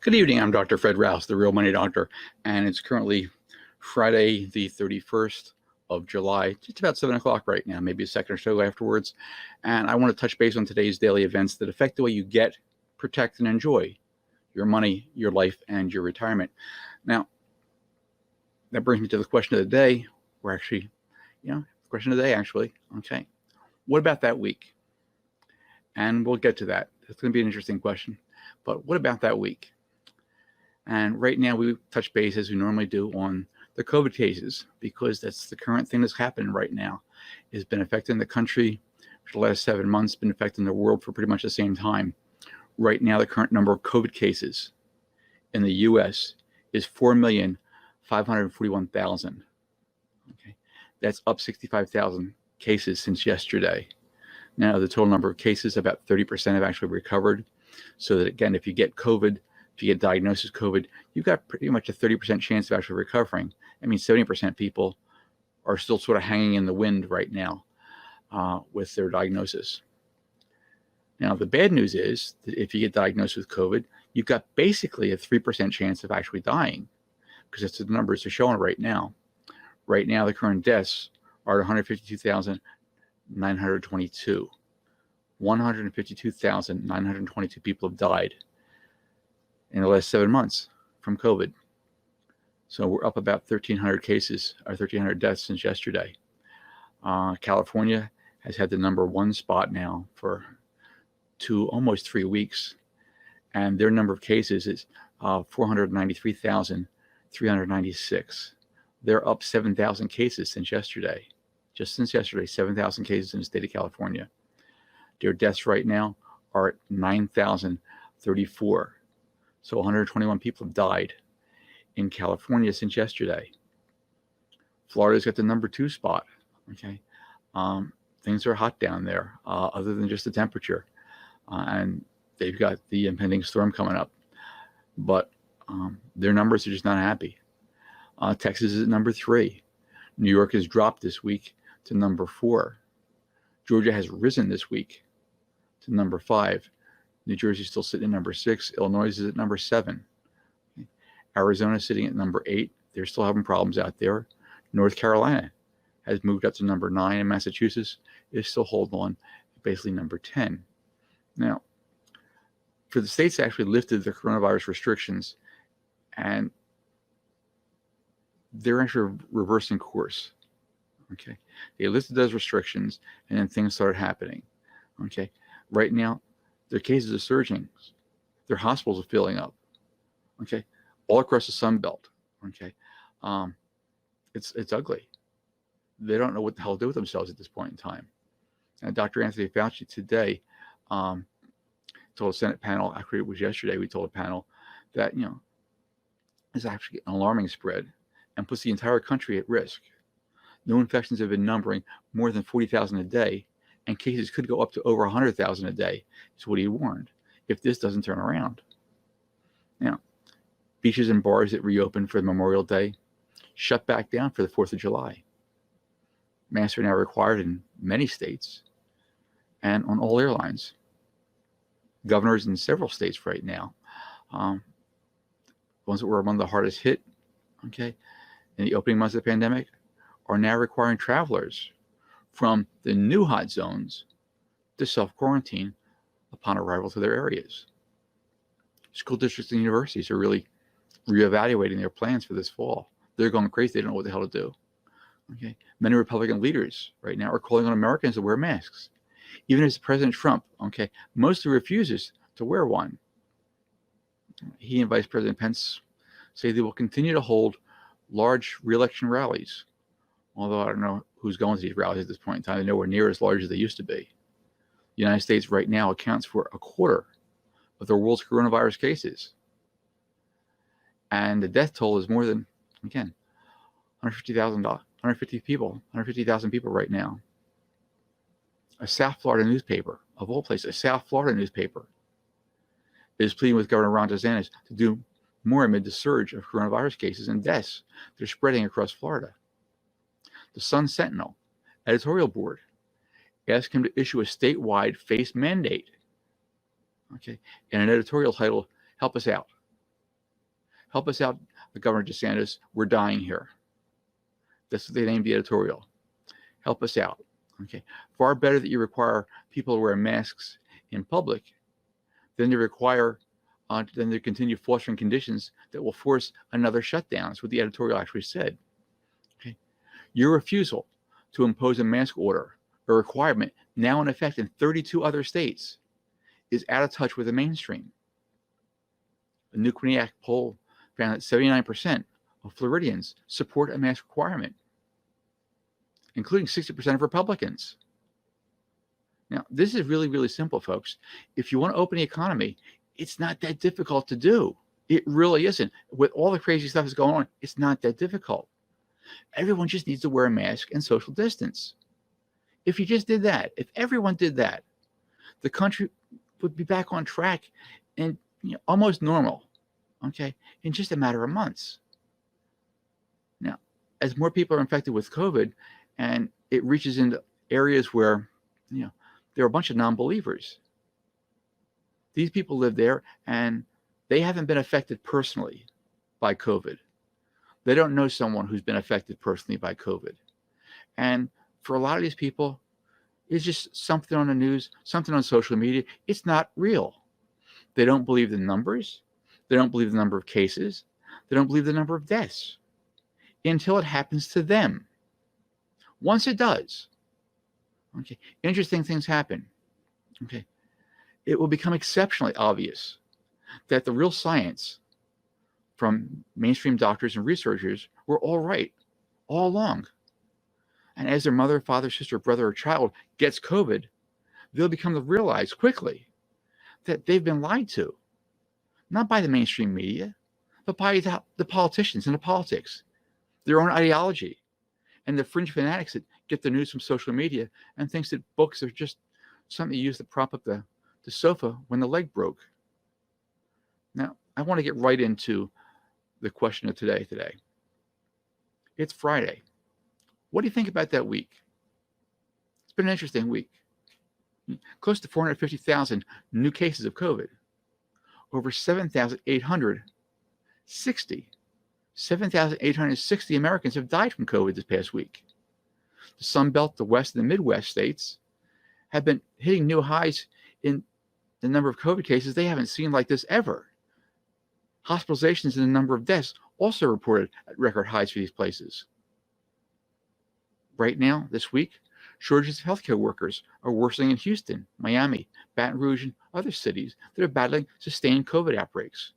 Good evening. I'm Dr. Fred Rouse, the Real Money Doctor, and it's currently Friday, the 31st of July, just about 7 o'clock right now, maybe a second or so afterwards. And I want to touch base on today's daily events that affect the way you get, protect, and enjoy your money, your life, and your retirement. Now, that brings me to the question of the day. Question of the day, actually. Okay. What about that week? And we'll get to that. It's going to be an interesting question. But what about that week? And right now we touch base, as we normally do, on the COVID cases, because that's the current thing that's happening right now. It's been affecting the country for the last 7 months, been affecting the world for pretty much the same time. Right now, the current number of COVID cases in the U.S. is 4,541,000. Okay, that's up 65,000 cases since yesterday. Now, the total number of cases, about 30% have actually recovered. So that, again, if you get COVID, if you get diagnosed with COVID, you've got pretty much a 30% chance of actually recovering. I mean, 70% people are still sort of hanging in the wind right now with their diagnosis. Now, the bad news is that if you get diagnosed with COVID, you've got basically a 3% chance of actually dying, because that's what the numbers are showing right now. Right now, the current deaths are 152,922. 152,922 people have died in the last 7 months from COVID. So we're up about 1,300 cases, or 1,300 deaths since yesterday. California has had the #1 spot now for almost 3 weeks. And their number of cases is 493,396. They're up 7,000 cases since yesterday. Just since yesterday, 7,000 cases in the state of California. Their deaths right now are at 9,034. So 121 people have died in California since yesterday. Florida's got the #2 spot. Okay, things are hot down there, other than just the temperature, and they've got the impending storm coming up. But their numbers are just not happy. Texas is at #3. New York has dropped this week to #4. Georgia has risen this week to #5. New Jersey is still sitting at #6. Illinois is at #7. Arizona is sitting at #8. They're still having problems out there. North Carolina has moved up to #9, and Massachusetts is still holding on at basically #10. Now, for the states that actually lifted the coronavirus restrictions, and they're actually reversing course. Okay, they lifted those restrictions, and then things started happening. Okay, right now, their cases are surging. Their hospitals are filling up. Okay, all across the Sun Belt. Okay, it's ugly. They don't know what the hell to do with themselves at this point in time. And Dr. Anthony Fauci today told a Senate panel, actually it was yesterday, we told a panel that, is actually an alarming spread and puts the entire country at risk. New infections have been numbering more than 40,000 a day, and cases could go up to over 100,000 a day, is what he warned, if this doesn't turn around. Now, beaches and bars that reopened for Memorial Day shut back down for the 4th of July. Masks are now required in many states and on all airlines. Governors in several states right now, ones that were among the hardest hit, okay, in the opening months of the pandemic, are now requiring travelers from the new hot zones to self-quarantine upon arrival to their areas. School districts and universities are really reevaluating their plans for this fall. They're going crazy. They don't know what the hell to do. Okay, many Republican leaders right now are calling on Americans to wear masks. Even as President Trump, okay, mostly refuses to wear one. He and Vice President Pence say they will continue to hold large re-election rallies. Although I don't know who's going to these rallies at this point in time. They're nowhere near as large as they used to be. The United States right now accounts for 1/4 of the world's coronavirus cases. And the death toll is more than, again, 150,000 people right now. A South Florida newspaper, of all places, a South Florida newspaper, is pleading with Governor Ron DeSantis to do more amid the surge of coronavirus cases and deaths that are spreading across Florida. The Sun Sentinel editorial board asked him to issue a statewide face mandate. Okay, and an editorial title, "Help Us Out." Help us out, Governor DeSantis. We're dying here. That's what they named the editorial. Help us out. Okay. Far better that you require people to wear masks in public than to continue fostering conditions that will force another shutdown. That's what the editorial actually said. Okay. Your refusal to impose a mask order, a requirement now in effect in 32 other states, is out of touch with the mainstream. A new Quinnipiac poll found that 79% of Floridians support a mask requirement, including 60% of Republicans. Now, this is really, really simple, folks. If you want to open the economy, it's not that difficult to do. It really isn't. With all the crazy stuff that's going on, it's not that difficult. Everyone just needs to wear a mask and social distance. If you just did that, if everyone did that, the country would be back on track and almost normal, okay, in just a matter of months. Now, as more people are infected with COVID and it reaches into areas where, there are a bunch of non-believers. These people live there and they haven't been affected personally by COVID. They don't know someone who's been affected personally by COVID. And for a lot of these people, it's just something on the news, something on social media. It's not real. They don't believe the numbers. They don't believe the number of cases. They don't believe the number of deaths until it happens to them. Once it does, okay, interesting things happen. Okay, it will become exceptionally obvious that the real science from mainstream doctors and researchers were all right all along. And as their mother, father, sister, brother, or child gets COVID, they'll become to realize quickly that they've been lied to, not by the mainstream media, but by the politicians and the politics, their own ideology, and the fringe fanatics that get the news from social media and thinks that books are just something you use to prop up the sofa when the leg broke. Now, I want to get right into the question of today. It's Friday. What do you think about that week? It's been an interesting week. Close to 450,000 new cases of COVID. Over 7,860 Americans have died from COVID this past week. The Sun Belt, the West, and the Midwest states have been hitting new highs in the number of COVID cases they haven't seen like this ever. Hospitalizations and the number of deaths also reported at record highs for these places. Right now, this week, shortages of healthcare workers are worsening in Houston, Miami, Baton Rouge, and other cities that are battling sustained COVID outbreaks.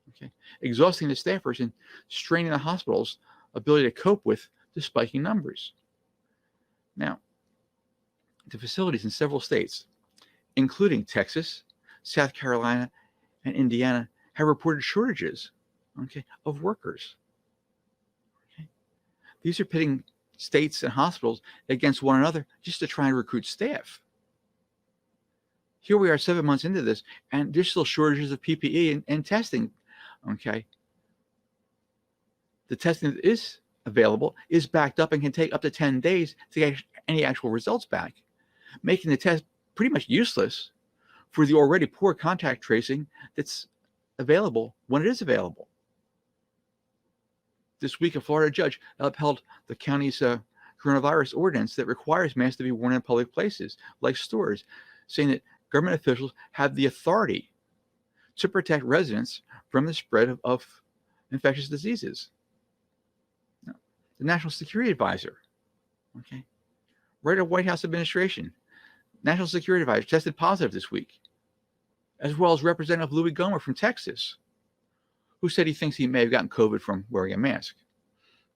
Okay, exhausting the staffers and straining the hospitals' ability to cope with the spiking numbers. Now, the facilities in several states, including Texas, South Carolina, and Indiana, have reported shortages, of workers. Okay. These are pitting states and hospitals against one another just to try and recruit staff. Here we are 7 months into this, and there's still shortages of PPE and testing. Okay. The testing that is available is backed up and can take up to 10 days to get any actual results back, making the test pretty much useless for the already poor contact tracing that's available when it is available. This week, a Florida judge upheld the county's coronavirus ordinance that requires masks to be worn in public places like stores, saying that government officials have the authority to protect residents from the spread of infectious diseases. Now, the National Security Advisor, right at White House administration, National Security Advisor tested positive this week, as well as Representative Louis Gohmert from Texas, who said he thinks he may have gotten COVID from wearing a mask.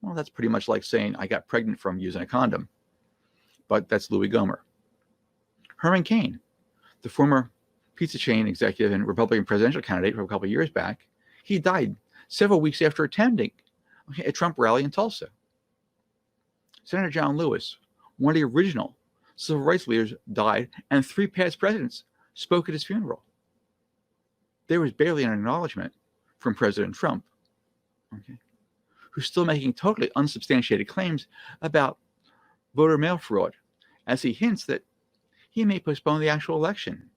Well, that's pretty much like saying I got pregnant from using a condom, but that's Louis Gohmert. Herman Cain, the former pizza chain executive and Republican presidential candidate from a couple of years back, he died several weeks after attending a Trump rally in Tulsa. Senator John Lewis, one of the original civil rights leaders, died, and 3 past presidents spoke at his funeral. There was barely an acknowledgement from President Trump, who's still making totally unsubstantiated claims about voter mail fraud, as he hints that he may postpone the actual election.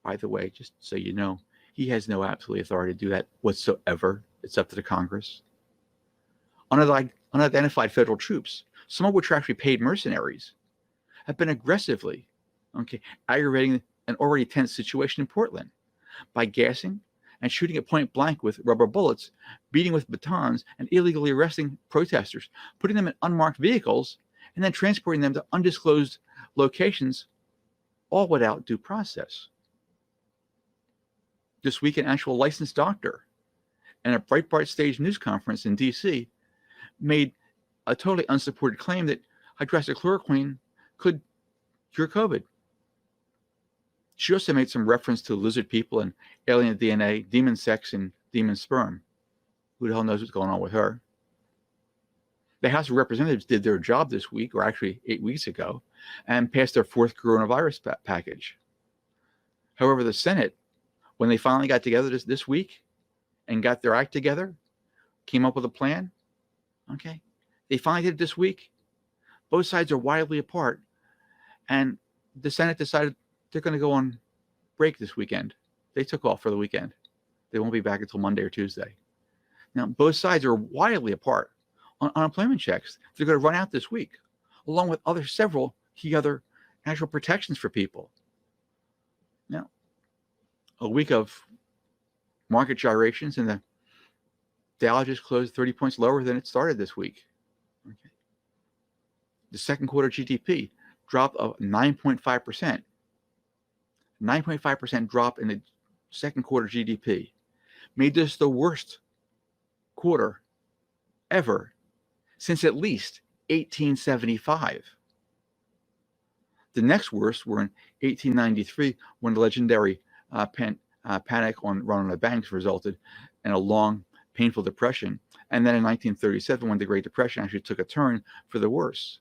By the way, just so you know, He has no absolute authority to do that whatsoever. It's up to the Congress. Unidentified federal troops, some of which are actually paid mercenaries, have been aggressively, aggravating an already tense situation in Portland by gassing and shooting at point blank with rubber bullets, beating with batons, and illegally arresting protesters, putting them in unmarked vehicles, and then transporting them to undisclosed locations, all without due process. This week, an actual licensed doctor at a Breitbart stage news conference in D.C. made a totally unsupported claim that hydroxychloroquine could cure COVID. She also made some reference to lizard people and alien DNA, demon sex, and demon sperm. Who the hell knows what's going on with her? The House of Representatives did their job this week, or actually 8 weeks ago, and passed their fourth coronavirus package. However, the Senate, when they finally got together this week and got their act together, came up with a plan, they finally did it this week. Both sides are wildly apart, and the Senate decided they're going to go on break this weekend. They took off for the weekend. They won't be back until Monday or Tuesday. Now, both sides are wildly apart on unemployment checks. They're going to run out this week, along with several key other actual protections for people. Now, a week of market gyrations, and the Dow just closed 30 points lower than it started this week. The second quarter GDP dropped of 9.5%. 9.5% drop in the second quarter GDP made this the worst quarter ever since at least 1875. The next worst were in 1893, when the legendary panic run on the banks resulted in a long, painful depression, and then in 1937, when the Great Depression actually took a turn for the worse.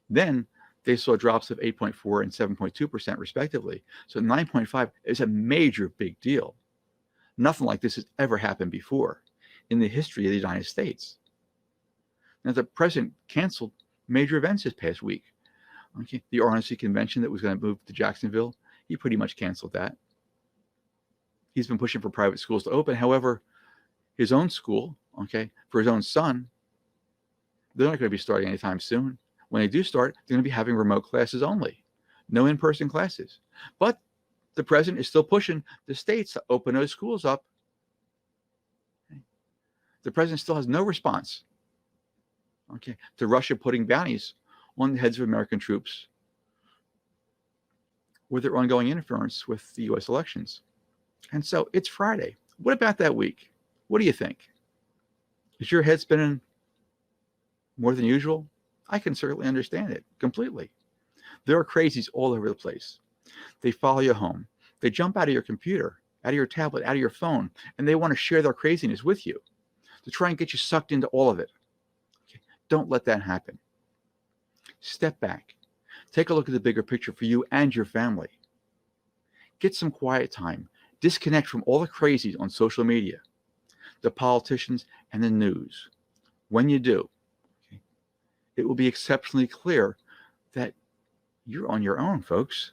Then they saw drops of 8.4 and 7.2% respectively. So 9.5 is a major big deal. Nothing like this has ever happened before in the history of the United States. Now, the president canceled major events this past week. The RNC convention that was going to move to Jacksonville, he pretty much canceled that. He's been pushing for private schools to open. However, his own school, for his own son, they're not going to be starting anytime soon. When they do start, they're going to be having remote classes only, no in-person classes. But the president is still pushing the states to open those schools up. The president still has no response, to Russia putting bounties on the heads of American troops with their ongoing interference with the U.S. elections. And so it's Friday. What about that week? What do you think? Is your head spinning more than usual? I can certainly understand it completely. There are crazies all over the place. They follow you home. They jump out of your computer, out of your tablet, out of your phone, and they want to share their craziness with you to try and get you sucked into all of it. Don't let that happen. Step back. Take a look at the bigger picture for you and your family. Get some quiet time. Disconnect from all the crazies on social media, the politicians, and the news. When you do, it will be exceptionally clear that you're on your own, folks.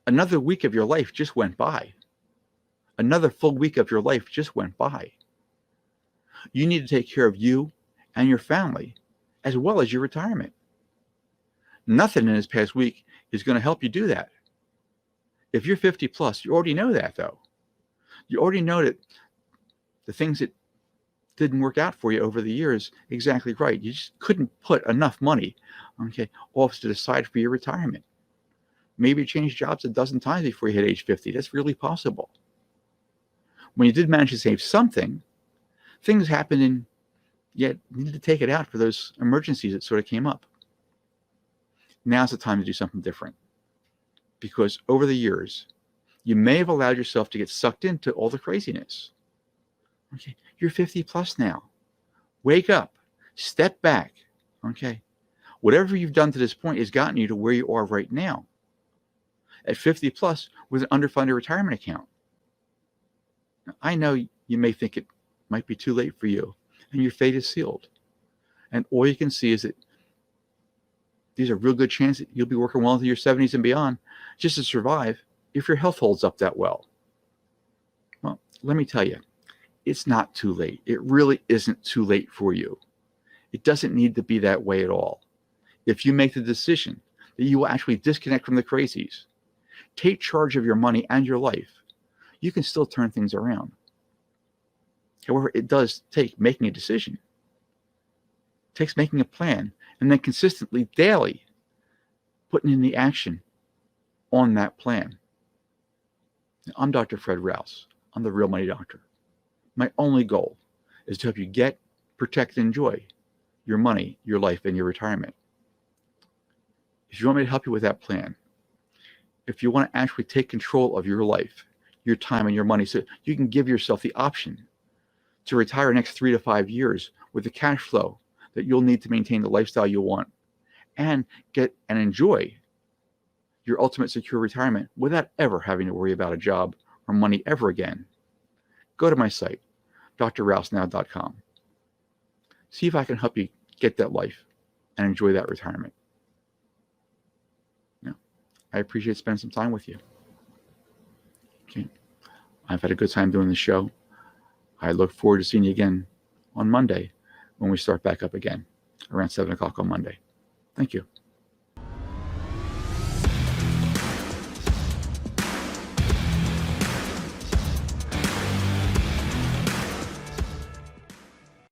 Another week of your life just went by. Another full week of your life just went by. You need to take care of you and your family, as well as your retirement. Nothing in this past week is going to help you do that. If you're 50 plus, you already know that, though. You already know that the things that didn't work out for you over the years, exactly right. You just couldn't put enough money, off to the side for your retirement. Maybe you changed jobs a dozen times before you hit age 50. That's really possible. When you did manage to save something, things happened and yet you needed to take it out for those emergencies that sort of came up. Now's the time to do something different. Because over the years, you may have allowed yourself to get sucked into all the craziness. You're 50 plus now. Wake up. Step back. Whatever you've done to this point has gotten you to where you are right now. At 50 plus with an underfunded retirement account. Now, I know you may think it might be too late for you, and your fate is sealed. And all you can see is that there's a real good chance that you'll be working well into your 70s and beyond just to survive if your health holds up that well. let me tell you, it's not too late. It really isn't too late for you. It doesn't need to be that way at all. If you make the decision that you will actually disconnect from the crazies, take charge of your money and your life, you can still turn things around. However, it does take making a decision. It takes making a plan and then consistently, daily, putting in the action on that plan. I'm Dr. Fred Rouse. I'm the Real Money Doctor. My only goal is to help you get, protect, and enjoy your money, your life, and your retirement. If you want me to help you with that plan, if you want to actually take control of your life, your time, and your money so you can give yourself the option to retire next 3 to 5 years with the cash flow that you'll need to maintain the lifestyle you want and get and enjoy your ultimate secure retirement without ever having to worry about a job or money ever again, go to my site, drrousenow.com. See if I can help you get that life and enjoy that retirement. I appreciate spending some time with you. Okay. I've had a good time doing the show. I look forward to seeing you again on Monday when we start back up again around 7 o'clock on Monday. Thank you.